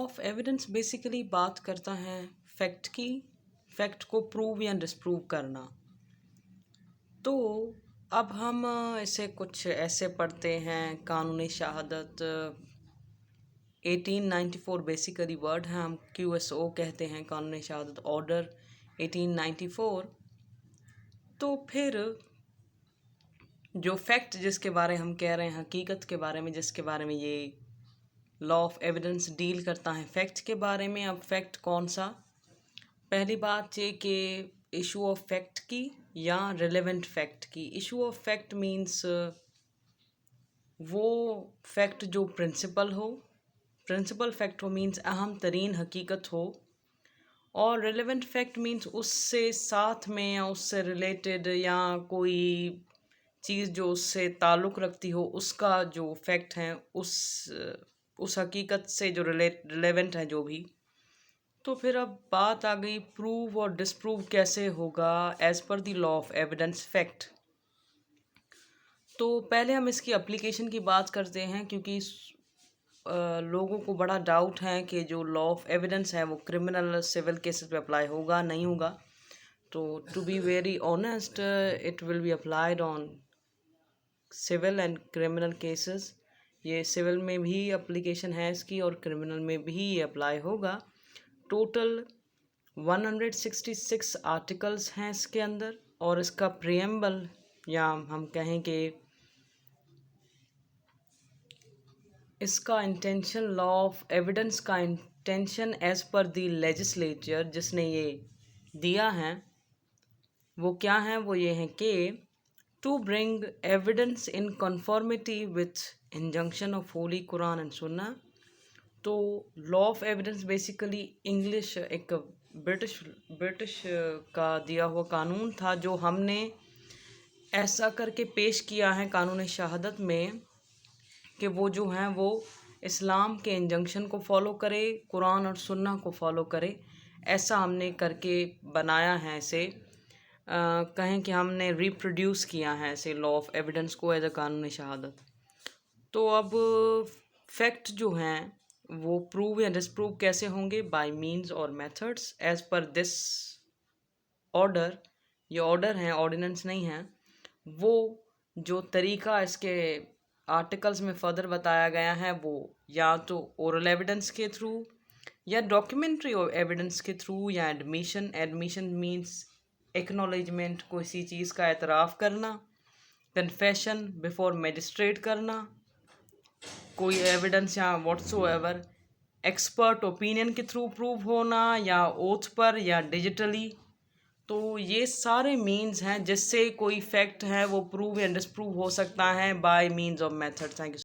Of evidence basically बात करता है फैक्ट की, फैक्ट को प्रूव या डिसप्रूव करना। तो अब हम इसे कुछ ऐसे पढ़ते हैं। कानूनी शहादत 1894 बेसिकली वर्ड है, हम QSO कहते हैं, कानूनी शहादत ऑर्डर 1894। तो फिर जो फैक्ट जिसके बारे हम कह रहे हैं, हकीकत के बारे में जिसके बारे में ये लॉ ऑफ एविडेंस डील करता है, फैक्ट के बारे में। अब फैक्ट कौन सा? पहली बात ये कि इशू ऑफ फैक्ट की या रिलेवेंट फैक्ट की। इशू ऑफ फैक्ट मीन्स वो फैक्ट जो प्रिंसिपल हो, प्रिंसिपल फैक्ट हो मीन्स अहम तरीन हकीकत हो, और रिलेवेंट फैक्ट मीन्स उससे साथ में या उससे रिलेटेड या कोई चीज़ जो उससे ताल्लुक़ रखती हो, उसका जो फैक्ट है उस हकीकत से जो रिलेवेंट है जो भी। तो फिर अब बात आ गई प्रूव और डिसप्रूव कैसे होगा as per the law of evidence fact. तो पहले हम इसकी एप्लीकेशन की बात करते हैं, क्योंकि लोगों को बड़ा डाउट है कि जो लॉ ऑफ एविडेंस है वो क्रिमिनल सिविल केसेस पे अप्लाई होगा नहीं होगा। तो to be very honest, it will be applied on civil and criminal cases. ये सिविल में भी एप्लीकेशन है इसकी और क्रिमिनल में भी ये अप्लाई होगा। टोटल 166 आर्टिकल्स हैं इसके अंदर, और इसका प्रियम्बल या हम कहें कि इसका इंटेंशन, लॉ ऑफ एविडेंस का intention as per the legislature जिसने ये दिया है वो क्या है? वो ये है कि to bring evidence in conformity with injunction of holy Quran and Sunnah. तो law of evidence basically English एक ब्रिटिश का दिया हुआ कानून था, जो हमने ऐसा करके पेश किया है कानून शहादत में कि वो जो हैं वो इस्लाम के इंजंक्शन को फॉलो करे, कुरान और सुन्ना को फॉलो करे। ऐसा हमने करके बनाया है इसे, कहें कि हमने रिप्रोड्यूस किया है ऐसे लॉ ऑफ एविडेंस को एज अ कानून शहादत। तो अब फैक्ट जो हैं वो प्रूव या डिसप्रूव कैसे होंगे? बाय मीन्स और methods as per this order. ये ऑर्डर हैं, ऑर्डिनेंस नहीं है। वो जो तरीका इसके आर्टिकल्स में फर्दर बताया गया है वो या तो ओरल एविडेंस के थ्रू या डॉक्यूमेंट्री एविडेंस के थ्रू या एडमिशन मीन्स एक्नॉलेजमेंट, किसी चीज़ का एतराफ़ करना, कन्फेशन बिफोर मजिस्ट्रेट करना, कोई एविडेंस या व्हाट्सोएवर, एक्सपर्ट ओपिनियन के थ्रू प्रूव होना या ओथ पर या डिजिटली। तो ये सारे मीन्स हैं जिससे कोई फैक्ट है वो प्रूव या डिसप्रूव हो सकता है bye means of method. Thank you.